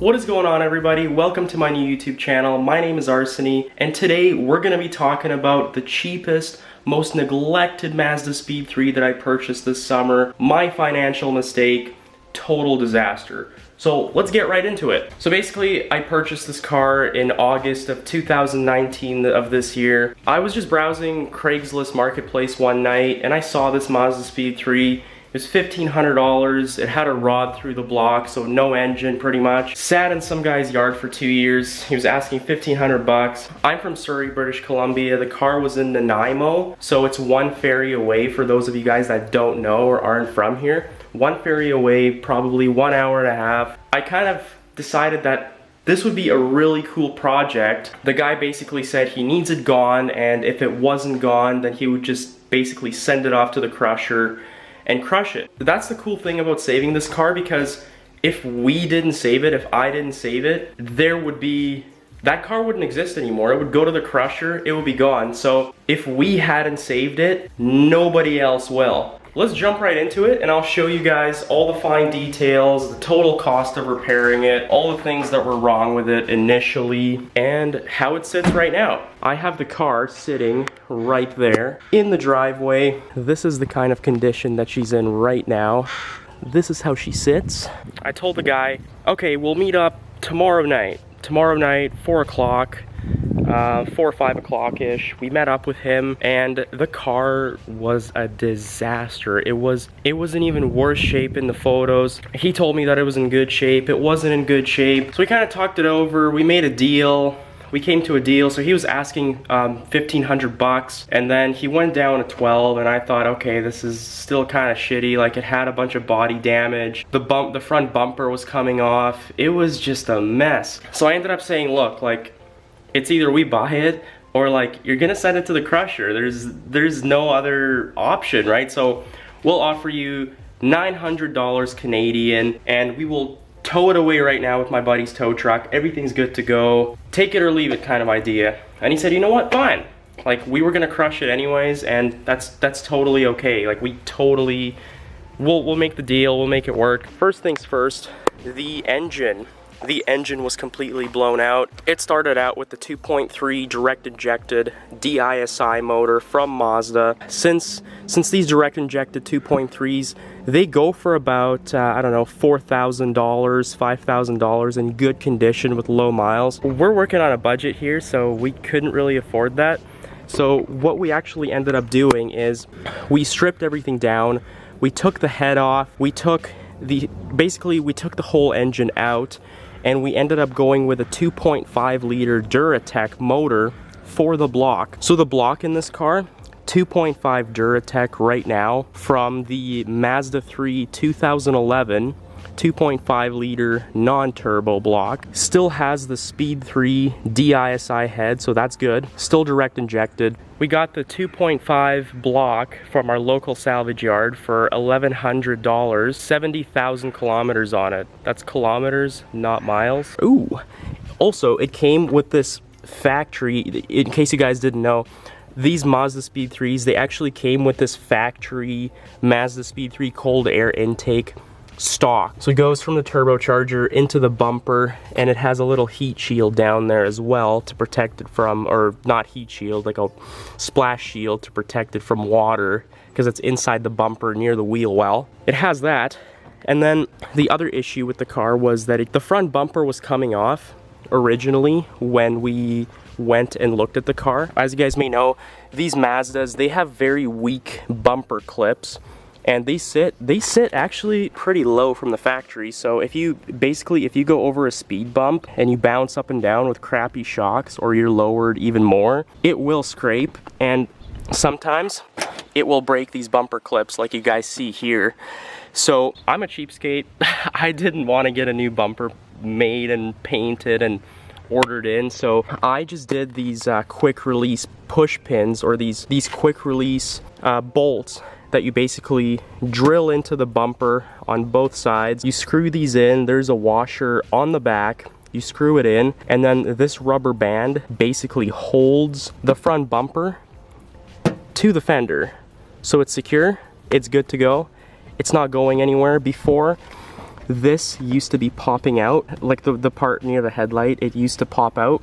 What is going on, everybody? Welcome to my new YouTube channel. My name is Arseny, and today we're going to be talking about the cheapest, most neglected Mazdaspeed 3 that I purchased this summer. My financial mistake, total disaster. So let's get right into it. So basically, I purchased this car in August of 2019 of this year. I was just browsing Craigslist Marketplace one night, and I saw this Mazdaspeed 3. It was $1,500. It had a rod through the block, so no engine pretty much. Sat in some guy's yard for 2 years. He was asking 1,500 bucks. I'm from Surrey, British Columbia. The car was in Nanaimo, so it's one ferry away for those of you guys that don't know or aren't from here. One ferry away, probably 1 hour and a half. I kind of decided that this would be a really cool project. The guy basically said he needs it gone, and if it wasn't gone, then he would just basically send it off to the crusher and crush it. That's the cool thing about saving this car, because if we didn't save it, if I didn't save it, that car wouldn't exist anymore. It would go to the crusher, it would be gone. So if we hadn't saved it, nobody else will. Let's jump right into it, and I'll show you guys all the fine details, the total cost of repairing it, all the things that were wrong with it initially, and how it sits right now. I have the car sitting right there in the driveway. This is the kind of condition that she's in right now. This is how she sits. I told the guy, okay, we'll meet up tomorrow night, 4 o'clock. 4 or 5 o'clock-ish. We met up with him, and the car was a disaster. It was in even worse shape in the photos. He told me that it was in good shape. It wasn't in good shape. So we kind of talked it over. We made a deal. We came to a deal. So he was asking 1,500 bucks, and then he went down to 12, and I thought, okay, this is still kind of shitty. Like, it had a bunch of body damage. The front bumper was coming off. It was just a mess. So I ended up saying, look, like, it's either we buy it or like you're gonna send it to the crusher. There's no other option, right? So we'll offer you $900 Canadian, and we will tow it away right now with my buddy's tow truck. Everything's good to go. Take it or leave it kind of idea. And he said, you know what, fine. Like, we were gonna crush it anyways, and that's totally okay. Like, we'll make the deal, we'll make it work. First things first, the engine. The engine was completely blown out. It started out with the 2.3 direct injected DISI motor from Mazda. Since these direct injected 2.3s, they go for about, I don't know, $4,000, $5,000 in good condition with low miles. We're working on a budget here, so we couldn't really afford that. So what we actually ended up doing is we stripped everything down. We took the head off. We took the whole engine out, and we ended up going with a 2.5 liter Duratec motor for the block. So the block in this car, 2.5 Duratec right now from the Mazda 3 2011 2.5 liter non-turbo block. Still has the Speed 3 DISI head, so that's good. Still direct injected. We got the 2.5 block from our local salvage yard for $1,100, 70,000 kilometers on it. That's kilometers, not miles. Ooh, also it came with this factory, in case you guys didn't know, these Mazdaspeed 3s, they actually came with this factory Mazdaspeed 3 cold air intake stock. So it goes from the turbocharger into the bumper, and it has a little heat shield down there as well to protect it from, or not heat shield, like a splash shield to protect it from water, because it's inside the bumper near the wheel well. It has that. And then the other issue with the car was that the front bumper was coming off originally when we went and looked at the car. As you guys may know, these Mazdas, they have very weak bumper clips, and they sit actually pretty low from the factory. So if you go over a speed bump and you bounce up and down with crappy shocks, or you're lowered even more, it will scrape, and sometimes it will break these bumper clips like you guys see here. So I'm a cheapskate. I didn't want to get a new bumper made and painted and ordered in, so I just did these quick release push pins, or these quick release bolts that you basically drill into the bumper on both sides. You screw these in. There's a washer on the back. You screw it in, and then this rubber band basically holds the front bumper to the fender. So it's secure, it's good to go, it's not going anywhere. Before, this used to be popping out, like the part near the headlight, it used to pop out.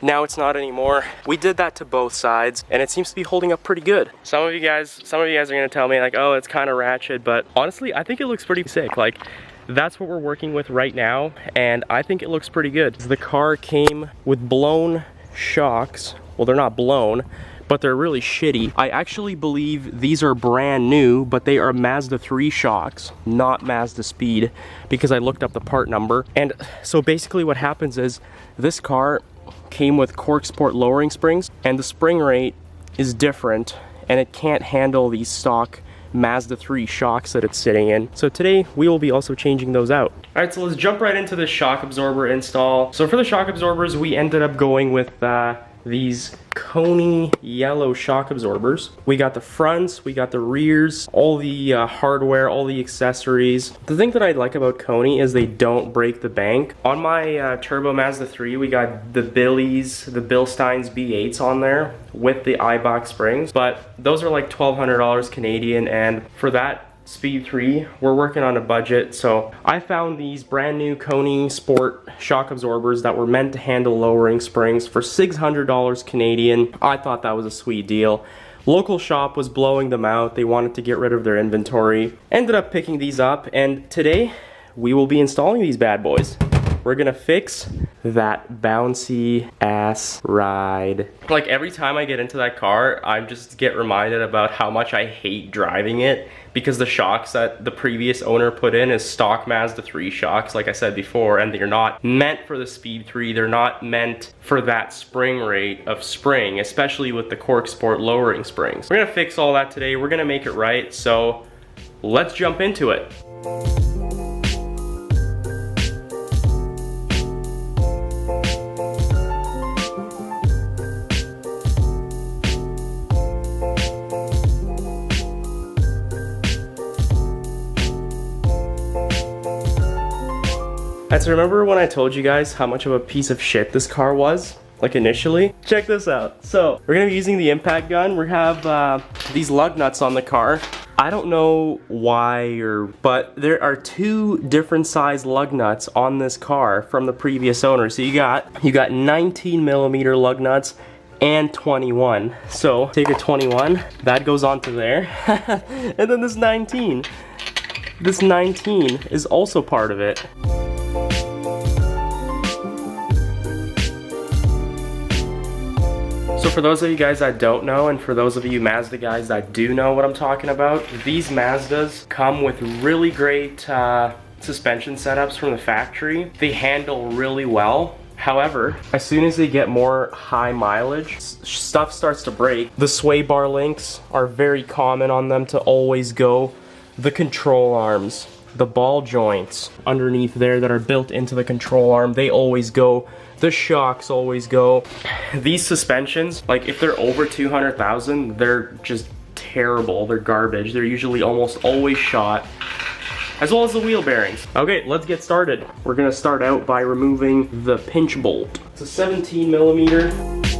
Now it's not anymore. We did that to both sides and it seems to be holding up pretty good. Some of you guys are gonna tell me like, oh, it's kind of ratchet, but honestly, I think it looks pretty sick. Like, that's what we're working with right now, and I think it looks pretty good. The car came with blown shocks. Well, they're not blown, but they're really shitty. I actually believe these are brand new, but they are Mazda 3 shocks, not Mazdaspeed, because I looked up the part number. And so basically what happens is this car came with cork sport lowering springs, and the spring rate is different, and it can't handle these stock Mazda 3 shocks that it's sitting in. So today we will be also changing those out. All right, so let's jump right into the shock absorber install. So for the shock absorbers, we ended up going with these KONI yellow shock absorbers. We got the fronts, we got the rears, all the hardware, all the accessories. The thing that I like about KONI is they don't break the bank. On my turbo Mazda 3, we got the Bilsteins B8s on there with the Eibach springs, but those are like $1,200 Canadian, and for that Speed 3, we're working on a budget, so I found these brand new KONI Sport shock absorbers that were meant to handle lowering springs for $600 Canadian. I thought that was a sweet deal. Local shop was blowing them out. They wanted to get rid of their inventory. Ended up picking these up, and today we will be installing these bad boys. We're gonna fix that bouncy ass ride. Like, every time I get into that car, I just get reminded about how much I hate driving it, because the shocks that the previous owner put in is stock Mazda 3 shocks, like I said before, and they're not meant for the Speed 3. They're not meant for that spring rate of spring, especially with the cork sport lowering springs. We're gonna fix all that today. We're gonna make it right, so let's jump into it. So remember when I told you guys how much of a piece of shit this car was? Like, initially? Check this out. So we're gonna be using the impact gun. We have these lug nuts on the car. I don't know why, but there are 2 different size lug nuts on this car from the previous owner. So you got 19mm lug nuts and 21. So take a 21, that goes onto there, and then this 19 is also part of it. So for those of you guys that don't know, and for those of you Mazda guys that do know what I'm talking about, these Mazdas come with really great suspension setups from the factory. They handle really well. However, as soon as they get more high mileage, stuff starts to break. The sway bar links are very common on them to always go. The control arms, the ball joints underneath there that are built into the control arm, they always go. The shocks always go. These suspensions, like, if they're over 200,000, they're just terrible. They're garbage. They're usually almost always shot, as well as the wheel bearings. Okay, let's get started. We're gonna start out by removing the pinch bolt. It's a 17mm.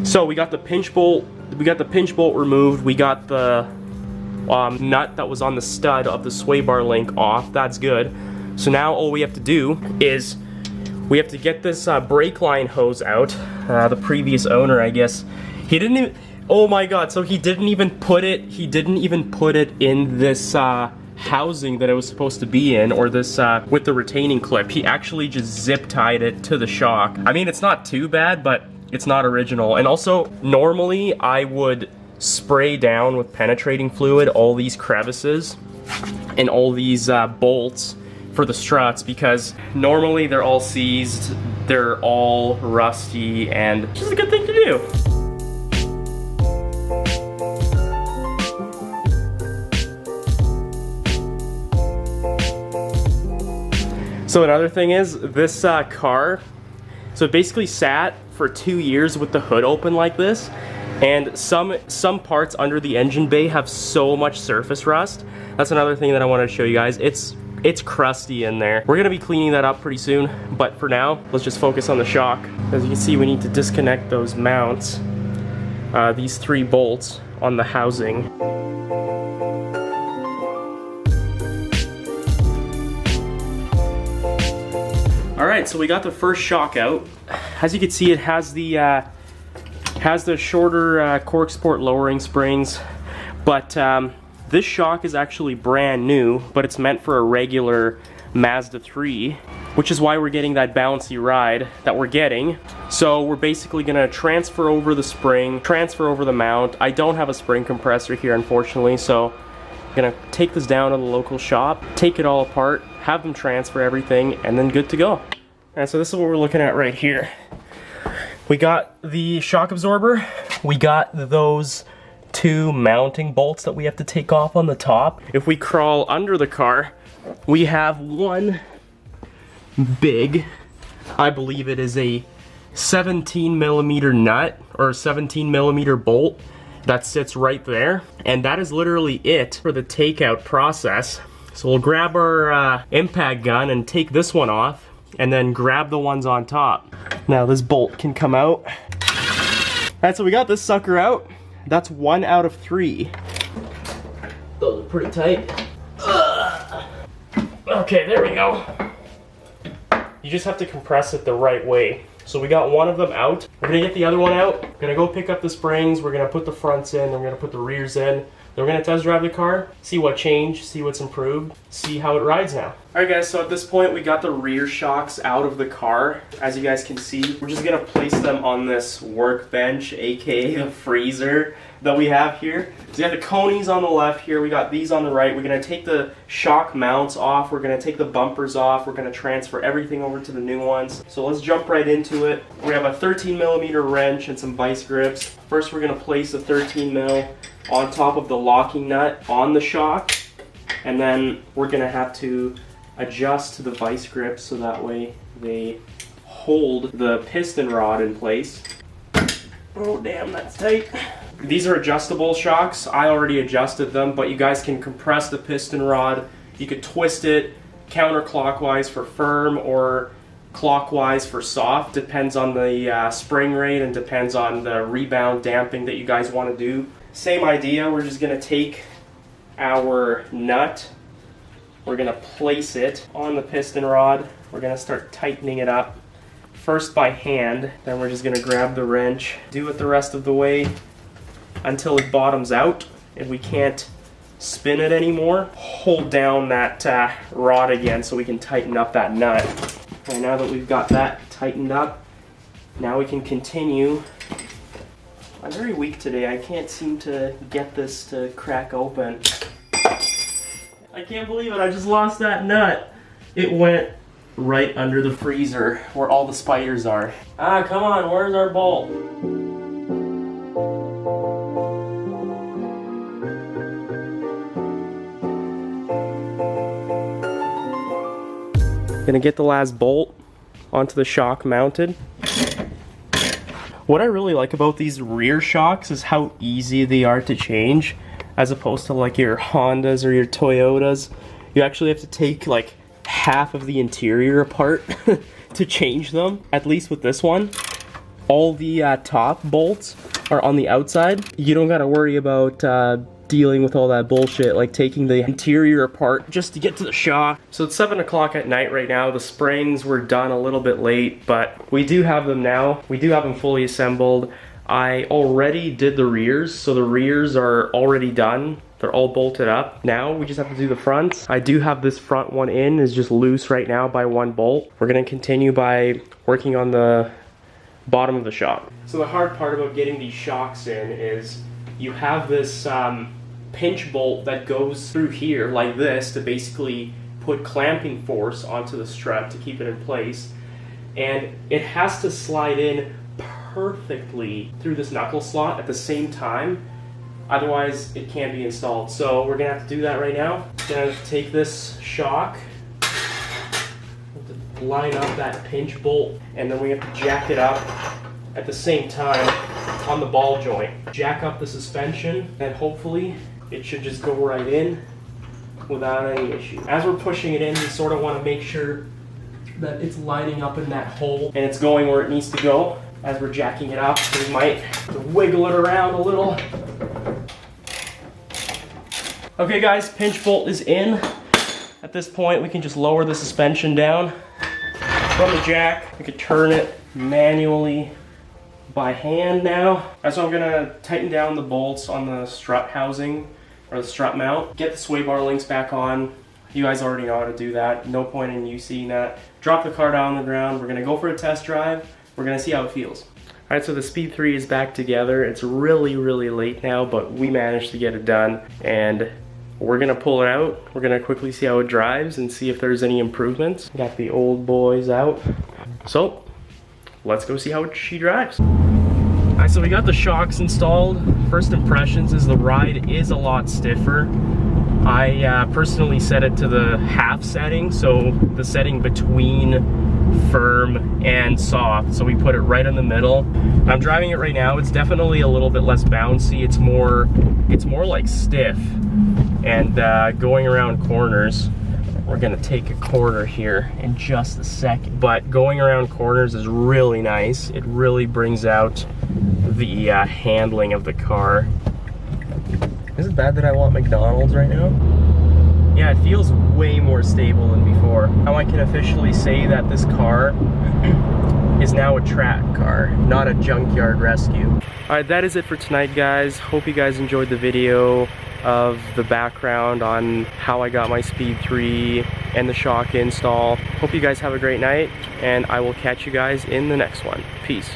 So we got the pinch bolt removed. We got the nut that was on the stud of the sway bar link off. That's good. So now all we have to do is we have to get this brake line hose out. The previous owner, I guess, he didn't even, oh my god, so he didn't even put it in this housing that it was supposed to be in, or this with the retaining clip. He actually just zip tied it to the shock. I mean, it's not too bad, but it's not original. And also, normally I would spray down with penetrating fluid all these crevices and all these bolts for the struts, because normally they're all seized, they're all rusty, and it's just a good thing to do. So another thing is, this car, so it basically sat for 2 years with the hood open like this, and some parts under the engine bay have so much surface rust. That's another thing that I wanted to show you guys. It's It's crusty in there. We're gonna be cleaning that up pretty soon, but for now, let's just focus on the shock. As you can see, we need to disconnect those mounts, these 3 bolts on the housing. All right, so we got the first shock out. As you can see, it has the shorter cork sport lowering springs, but this shock is actually brand new, but it's meant for a regular Mazda 3, which is why we're getting that bouncy ride that we're getting. So we're basically gonna transfer over the spring, transfer over the mount. I don't have a spring compressor here, unfortunately, so I'm gonna take this down to the local shop, take it all apart, have them transfer everything, and then good to go. And so this is what we're looking at right here. We got the shock absorber, we got those 2 mounting bolts that we have to take off on the top. If we crawl under the car, we have one big, I believe it is a 17mm nut or 17mm bolt that sits right there, and that is literally it for the takeout process. So we'll grab our impact gun and take this one off, and then grab the ones on top. Now this bolt can come out. Alright, so we got this sucker out. That's 1 out of 3. Those are pretty tight. Okay, there we go. You just have to compress it the right way. So we got one of them out. We're gonna get the other one out. We're gonna go pick up the springs. We're gonna put the fronts in. Then we're gonna put the rears in. Then we're gonna test drive the car, see what changed, see what's improved, see how it rides now. All right guys, so at this point we got the rear shocks out of the car. As you guys can see, we're just gonna place them on this workbench, aka the freezer that we have here. So we got the KONIs on the left here, we got these on the right. We're gonna take the shock mounts off, we're gonna take the bumpers off, we're gonna transfer everything over to the new ones. So let's jump right into it. We have a 13mm wrench and some vice grips. First we're gonna place the 13mm on top of the locking nut on the shock, and then we're gonna have to adjust the vice grips so that way they hold the piston rod in place. Oh damn, that's tight. These are adjustable shocks. I already adjusted them, but you guys can compress the piston rod. You could twist it counterclockwise for firm or clockwise for soft. Depends on the spring rate and depends on the rebound damping that you guys want to do. Same idea, we're just gonna take our nut, we're gonna place it on the piston rod, we're gonna start tightening it up, first by hand, then we're just gonna grab the wrench, do it the rest of the way until it bottoms out and we can't spin it anymore. Hold down that rod again so we can tighten up that nut. And now that we've got that tightened up, now we can continue. I'm very weak today. I can't seem to get this to crack open. I can't believe it. I just lost that nut. It went right under the freezer where all the spiders are. Ah, come on. Where's our bolt? Gonna get the last bolt onto the shock mounted. What I really like about these rear shocks is how easy they are to change, as opposed to like your Hondas or your Toyotas. You actually have to take like half of the interior apart to change them. At least with this one, all the top bolts are on the outside. You don't gotta worry about dealing with all that bullshit, like taking the interior apart just to get to the shock. So it's 7 o'clock at night right now. The springs were done a little bit late, but we do have them now. We do have them fully assembled. I already did the rears, so the rears are already done. They're all bolted up. Now we just have to do the fronts. I do have this front one in, is just loose right now by one bolt. We're gonna continue by working on the bottom of the shock. So the hard part about getting these shocks in is you have this pinch bolt that goes through here like this to basically put clamping force onto the strut to keep it in place, and it has to slide in perfectly through this knuckle slot at the same time, otherwise it can't be installed. So we're gonna have to do that right now. Gonna take this shock, line up that pinch bolt, and then we have to jack it up at the same time on the ball joint. Jack up the suspension, and hopefully it should just go right in work without any issue. As we're pushing it in, we sort of want to make sure that it's lining up in that hole and it's going where it needs to go. As we're jacking it up, we might wiggle it around a little. Okay guys, pinch bolt is in. At this point, we can just lower the suspension down from the jack. We could turn it manually by hand now. So I'm gonna tighten down the bolts on the strut housing, or the strut mount. Get the sway bar links back on. You guys already know how to do that. No point in you seeing that. Drop the car down on the ground. We're gonna go for a test drive. We're gonna see how it feels. All right, so the Speed 3 is back together. It's really, really late now, but we managed to get it done. And we're gonna pull it out. We're gonna quickly see how it drives and see if there's any improvements. Got the old boys out. So, let's go see how she drives. All right, so we got the shocks installed. First impressions is the ride is a lot stiffer. I personally set it to the half setting, so the setting between firm and soft. So we put it right in the middle. I'm driving it right now. It's definitely a little bit less bouncy. It's more like stiff. And going around corners, we're gonna take a corner here in just a second. But going around corners is really nice. It really brings out the handling of the car. Is it bad that I want McDonald's right now? Yeah, it feels way more stable than before. Now I can officially say that this car is now a track car, not a junkyard rescue. All right, that is it for tonight, guys. Hope you guys enjoyed the video of the background on how I got my Speed 3 and the shock install. Hope you guys have a great night, and I will catch you guys in the next one. Peace.